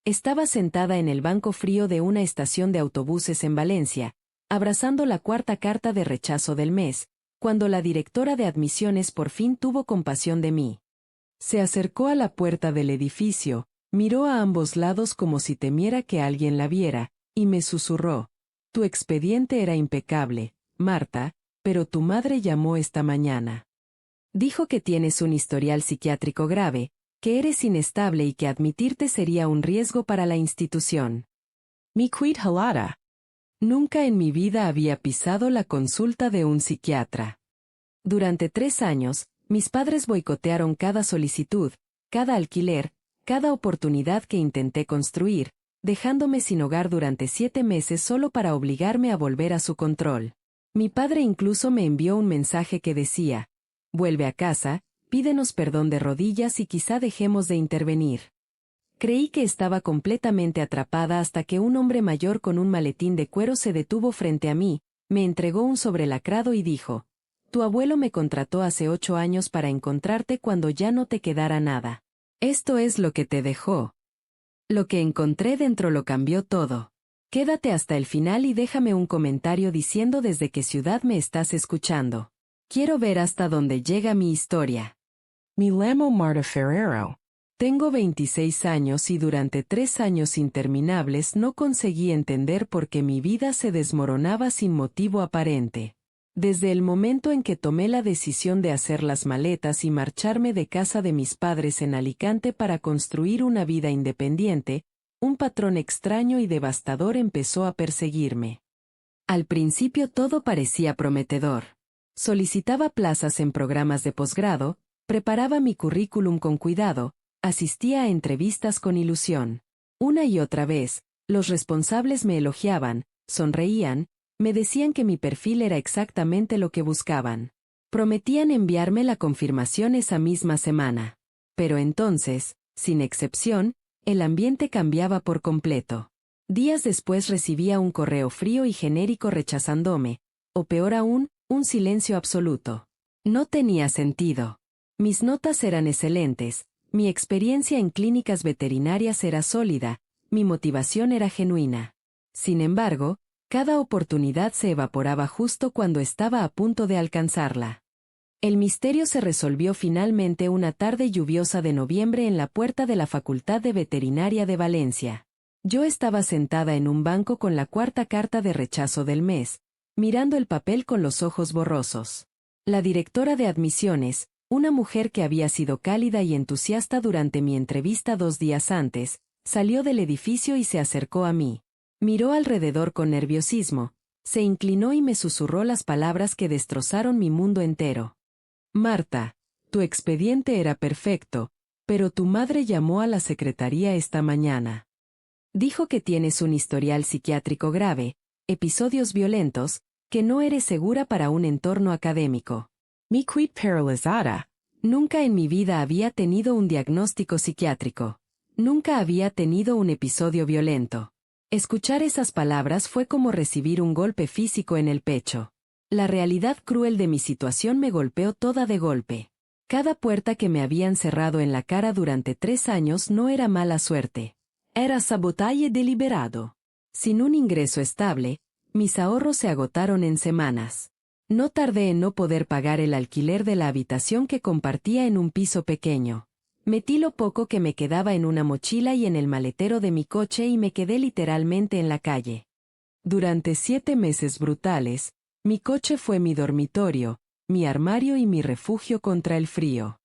Estaba sentada en el banco frío de una estación de autobuses en Valencia, abrazando la cuarta carta de rechazo del mes, cuando la directora de admisiones por fin tuvo compasión de mí. Se acercó a la puerta del edificio, miró a ambos lados como si temiera que alguien la viera, y me susurró: «Tu expediente era impecable, Marta, pero tu madre llamó esta mañana. Dijo que tienes un historial psiquiátrico grave, que eres inestable y que admitirte sería un riesgo para la institución». Mi quid halata. Nunca en mi vida había pisado la consulta de un psiquiatra. Durante 3 años, mis padres boicotearon cada solicitud, cada alquiler, cada oportunidad que intenté construir, dejándome sin hogar durante 7 meses solo para obligarme a volver a su control. Mi padre incluso me envió un mensaje que decía: «Vuelve a casa, pídenos perdón de rodillas y quizá dejemos de intervenir». Creí que estaba completamente atrapada hasta que un hombre mayor con un maletín de cuero se detuvo frente a mí, me entregó un sobre lacrado y dijo: «Tu abuelo me contrató hace 8 años para encontrarte cuando ya no te quedara nada. Esto es lo que te dejó». Lo que encontré dentro lo cambió todo. Quédate hasta el final y déjame un comentario diciendo desde qué ciudad me estás escuchando. Quiero ver hasta dónde llega mi historia. Me llamo Marta Ferrero. Tengo 26 años y durante 3 años interminables no conseguí entender por qué mi vida se desmoronaba sin motivo aparente. Desde el momento en que tomé la decisión de hacer las maletas y marcharme de casa de mis padres en Alicante para construir una vida independiente, un patrón extraño y devastador empezó a perseguirme. Al principio todo parecía prometedor. Solicitaba plazas en programas de posgrado, preparaba mi currículum con cuidado, asistía a entrevistas con ilusión. Una y otra vez, los responsables me elogiaban, sonreían, me decían que mi perfil era exactamente lo que buscaban. Prometían enviarme la confirmación esa misma semana. Pero entonces, sin excepción, el ambiente cambiaba por completo. Días después recibía un correo frío y genérico rechazándome, o peor aún, un silencio absoluto. No tenía sentido. Mis notas eran excelentes, mi experiencia en clínicas veterinarias era sólida, mi motivación era genuina. Sin embargo, cada oportunidad se evaporaba justo cuando estaba a punto de alcanzarla. El misterio se resolvió finalmente una tarde lluviosa de noviembre en la puerta de la Facultad de Veterinaria de Valencia. Yo estaba sentada en un banco con la cuarta carta de rechazo del mes, mirando el papel con los ojos borrosos. La directora de admisiones, una mujer que había sido cálida y entusiasta durante mi entrevista 2 días antes, salió del edificio y se acercó a mí. Miró alrededor con nerviosismo, se inclinó y me susurró las palabras que destrozaron mi mundo entero. «Marta, tu expediente era perfecto, pero tu madre llamó a la secretaría esta mañana. Dijo que tienes un historial psiquiátrico grave, episodios violentos, que no eres segura para un entorno académico». Me quid paralizada. Nunca en mi vida había tenido un diagnóstico psiquiátrico. Nunca había tenido un episodio violento. Escuchar esas palabras fue como recibir un golpe físico en el pecho. La realidad cruel de mi situación me golpeó toda de golpe. Cada puerta que me habían cerrado en la cara durante 3 años no era mala suerte. Era sabotaje deliberado. Sin un ingreso estable, mis ahorros se agotaron en semanas. No tardé en no poder pagar el alquiler de la habitación que compartía en un piso pequeño. Metí lo poco que me quedaba en una mochila y en el maletero de mi coche y me quedé literalmente en la calle. Durante 7 meses brutales, mi coche fue mi dormitorio, mi armario y mi refugio contra el frío.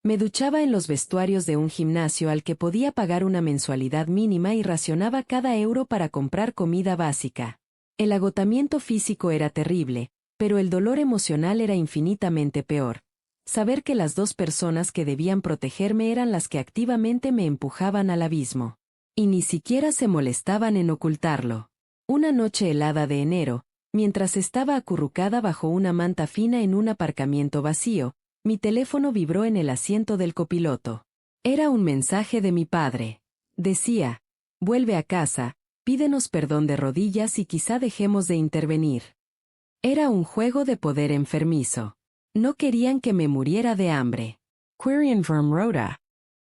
Me duchaba en los vestuarios de un gimnasio al que podía pagar una mensualidad mínima y racionaba cada euro para comprar comida básica. El agotamiento físico era terrible, pero el dolor emocional era infinitamente peor. Saber que las 2 personas que debían protegerme eran las que activamente me empujaban al abismo. Y ni siquiera se molestaban en ocultarlo. Una noche helada de enero, mientras estaba acurrucada bajo una manta fina en un aparcamiento vacío, mi teléfono vibró en el asiento del copiloto. Era un mensaje de mi padre. Decía: «Vuelve a casa, pídenos perdón de rodillas y quizá dejemos de intervenir». Era un juego de poder enfermizo. No querían que me muriera de hambre. Querían verme rota.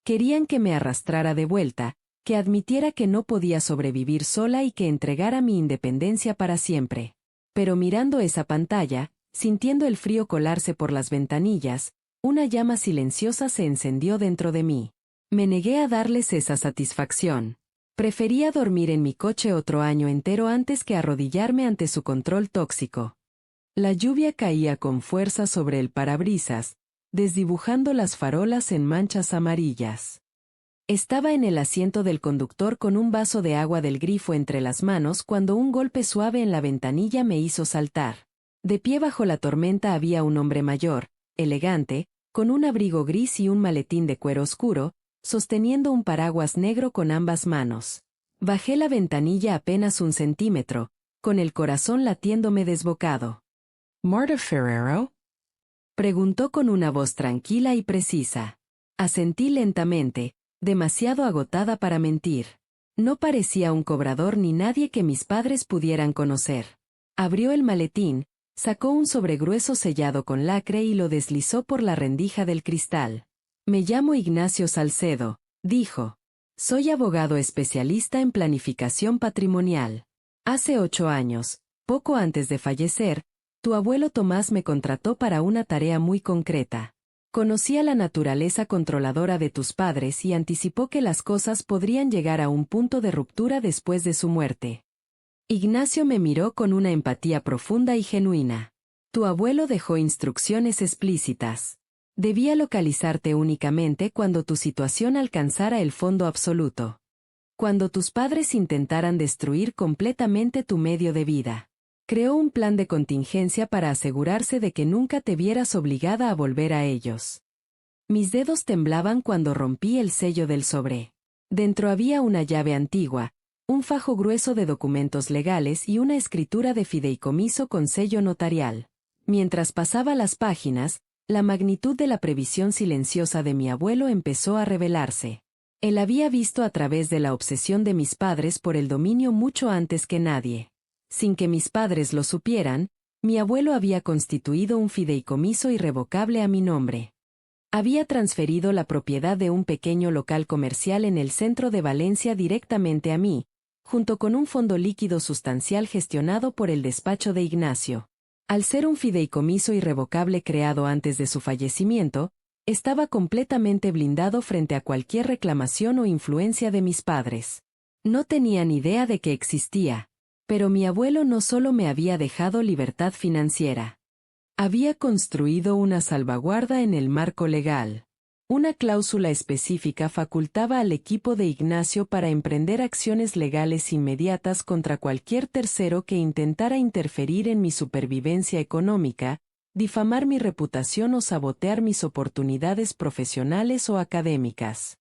Querían que me arrastrara de vuelta, que admitiera que no podía sobrevivir sola y que entregara mi independencia para siempre. Pero mirando esa pantalla, sintiendo el frío colarse por las ventanillas, una llama silenciosa se encendió dentro de mí. Me negué a darles esa satisfacción. Prefería dormir en mi coche otro año entero antes que arrodillarme ante su control tóxico. La lluvia caía con fuerza sobre el parabrisas, desdibujando las farolas en manchas amarillas. Estaba en el asiento del conductor con un vaso de agua del grifo entre las manos cuando un golpe suave en la ventanilla me hizo saltar. De pie bajo la tormenta había un hombre mayor, elegante, con un abrigo gris y un maletín de cuero oscuro, sosteniendo un paraguas negro con ambas manos. Bajé la ventanilla apenas 1 centímetro, con el corazón latiéndome desbocado. ¿Marta Ferrero? Preguntó con una voz tranquila y precisa. Asentí lentamente, demasiado agotada para mentir. No parecía un cobrador ni nadie que mis padres pudieran conocer. Abrió el maletín, sacó un sobregrueso sellado con lacre y lo deslizó por la rendija del cristal. Me llamo Ignacio Salcedo, dijo. Soy abogado especialista en planificación patrimonial. Hace 8 años, poco antes de fallecer, tu abuelo Tomás me contrató para una tarea muy concreta. Conocía la naturaleza controladora de tus padres y anticipó que las cosas podrían llegar a un punto de ruptura después de su muerte. Ignacio me miró con una empatía profunda y genuina. Tu abuelo dejó instrucciones explícitas. Debía localizarte únicamente cuando tu situación alcanzara el fondo absoluto. Cuando tus padres intentaran destruir completamente tu medio de vida. Creó un plan de contingencia para asegurarse de que nunca te vieras obligada a volver a ellos. Mis dedos temblaban cuando rompí el sello del sobre. Dentro había una llave antigua, un fajo grueso de documentos legales y una escritura de fideicomiso con sello notarial. Mientras pasaba las páginas, la magnitud de la previsión silenciosa de mi abuelo empezó a revelarse. Él había visto a través de la obsesión de mis padres por el dominio mucho antes que nadie. Sin que mis padres lo supieran, mi abuelo había constituido un fideicomiso irrevocable a mi nombre. Había transferido la propiedad de un pequeño local comercial en el centro de Valencia directamente a mí, junto con un fondo líquido sustancial gestionado por el despacho de Ignacio. Al ser un fideicomiso irrevocable creado antes de su fallecimiento, estaba completamente blindado frente a cualquier reclamación o influencia de mis padres. No tenían idea de que existía. Pero mi abuelo no solo me había dejado libertad financiera. Había construido una salvaguarda en el marco legal. Una cláusula específica facultaba al equipo de Ignacio para emprender acciones legales inmediatas contra cualquier tercero que intentara interferir en mi supervivencia económica, difamar mi reputación o sabotear mis oportunidades profesionales o académicas.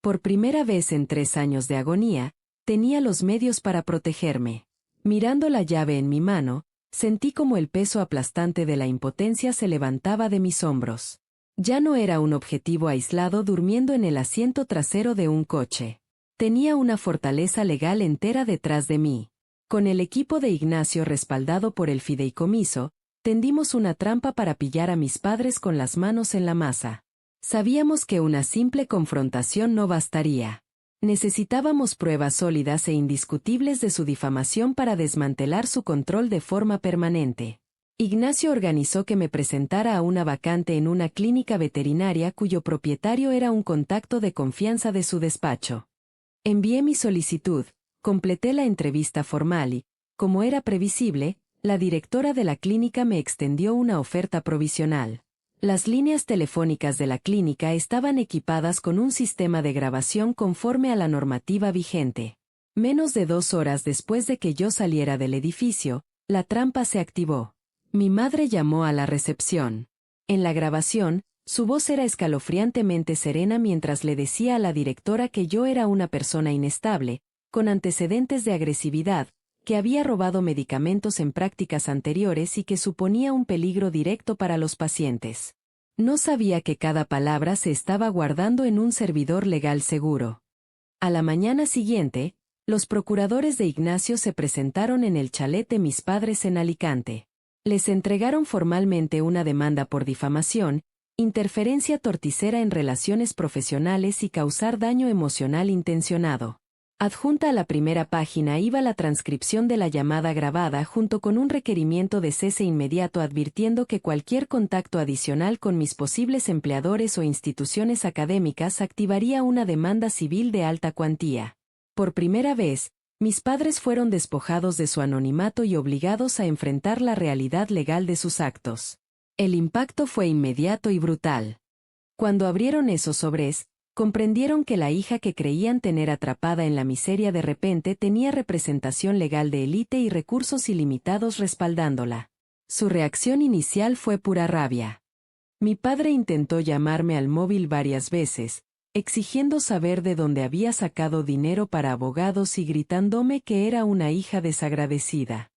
Por primera vez en 3 años de agonía, tenía los medios para protegerme. Mirando la llave en mi mano, sentí como el peso aplastante de la impotencia se levantaba de mis hombros. Ya no era un objetivo aislado durmiendo en el asiento trasero de un coche. Tenía una fortaleza legal entera detrás de mí. Con el equipo de Ignacio respaldado por el fideicomiso, tendimos una trampa para pillar a mis padres con las manos en la masa. Sabíamos que una simple confrontación no bastaría. Necesitábamos pruebas sólidas e indiscutibles de su difamación para desmantelar su control de forma permanente. Ignacio organizó que me presentara a una vacante en una clínica veterinaria cuyo propietario era un contacto de confianza de su despacho. Envié mi solicitud, completé la entrevista formal y, como era previsible, la directora de la clínica me extendió una oferta provisional. Las líneas telefónicas de la clínica estaban equipadas con un sistema de grabación conforme a la normativa vigente. Menos de 2 horas después de que yo saliera del edificio, la trampa se activó. Mi madre llamó a la recepción. En la grabación, su voz era escalofriantemente serena mientras le decía a la directora que yo era una persona inestable, con antecedentes de agresividad, que había robado medicamentos en prácticas anteriores y que suponía un peligro directo para los pacientes. No sabía que cada palabra se estaba guardando en un servidor legal seguro. A la mañana siguiente, los procuradores de Ignacio se presentaron en el chalet de mis padres en Alicante. Les entregaron formalmente una demanda por difamación, Interferencia torticera en relaciones profesionales y causar daño emocional intencionado. Adjunta a la primera página iba la transcripción de la llamada grabada junto con un requerimiento de cese inmediato advirtiendo que cualquier contacto adicional con mis posibles empleadores o instituciones académicas activaría una demanda civil de alta cuantía. Por primera vez, mis padres fueron despojados de su anonimato y obligados a enfrentar la realidad legal de sus actos. El impacto fue inmediato y brutal. Cuando abrieron esos sobres, comprendieron que la hija que creían tener atrapada en la miseria de repente tenía representación legal de élite y recursos ilimitados respaldándola. Su reacción inicial fue pura rabia. Mi padre intentó llamarme al móvil varias veces, exigiendo saber de dónde había sacado dinero para abogados y gritándome que era una hija desagradecida.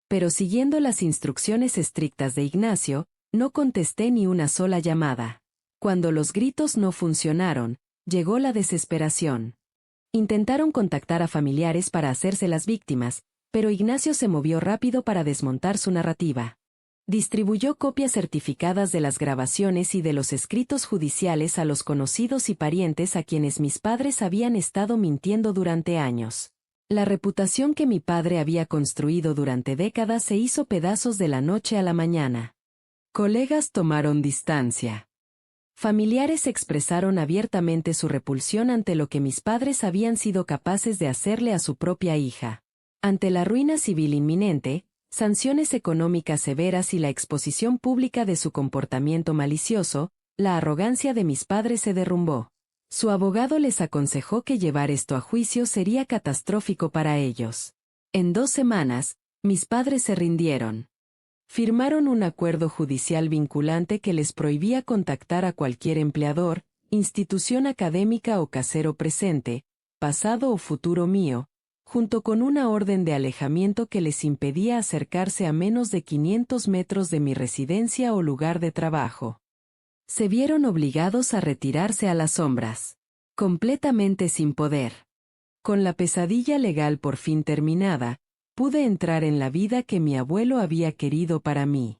Pero siguiendo las instrucciones estrictas de Ignacio, no contesté ni una sola llamada. Cuando los gritos no funcionaron, llegó la desesperación. Intentaron contactar a familiares para hacerse las víctimas, pero Ignacio se movió rápido para desmontar su narrativa. Distribuyó copias certificadas de las grabaciones y de los escritos judiciales a los conocidos y parientes a quienes mis padres habían estado mintiendo durante años. La reputación que mi padre había construido durante décadas se hizo pedazos de la noche a la mañana. Colegas tomaron distancia. Familiares expresaron abiertamente su repulsión ante lo que mis padres habían sido capaces de hacerle a su propia hija. Ante la ruina civil inminente, sanciones económicas severas y la exposición pública de su comportamiento malicioso, la arrogancia de mis padres se derrumbó. Su abogado les aconsejó que llevar esto a juicio sería catastrófico para ellos. En 2 semanas, mis padres se rindieron. Firmaron un acuerdo judicial vinculante que les prohibía contactar a cualquier empleador, institución académica o casero presente, pasado o futuro mío, junto con una orden de alejamiento que les impedía acercarse a menos de 500 metros de mi residencia o lugar de trabajo. Se vieron obligados a retirarse a las sombras, completamente sin poder. Con la pesadilla legal por fin terminada, pude entrar en la vida que mi abuelo había querido para mí.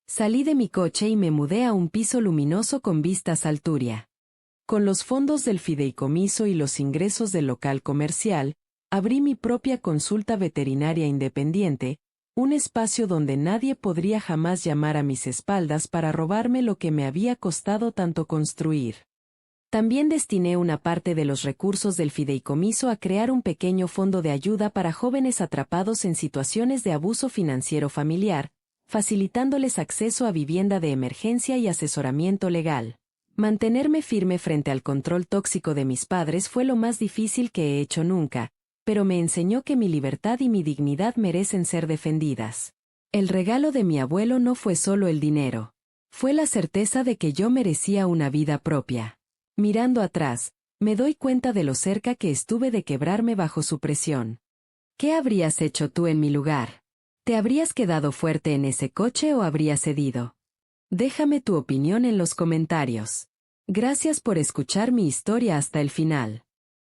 Salí de mi coche y me mudé a un piso luminoso con vistas al Turia. Con los fondos del fideicomiso y los ingresos del local comercial, abrí mi propia consulta veterinaria independiente, un espacio donde nadie podría jamás llamar a mis espaldas para robarme lo que me había costado tanto construir. También destiné una parte de los recursos del fideicomiso a crear un pequeño fondo de ayuda para jóvenes atrapados en situaciones de abuso financiero familiar, facilitándoles acceso a vivienda de emergencia y asesoramiento legal. Mantenerme firme frente al control tóxico de mis padres fue lo más difícil que he hecho nunca, pero me enseñó que mi libertad y mi dignidad merecen ser defendidas. El regalo de mi abuelo no fue solo el dinero. Fue la certeza de que yo merecía una vida propia. Mirando atrás, me doy cuenta de lo cerca que estuve de quebrarme bajo su presión. ¿Qué habrías hecho tú en mi lugar? ¿Te habrías quedado fuerte en ese coche o habrías cedido? Déjame tu opinión en los comentarios. Gracias por escuchar mi historia hasta el final.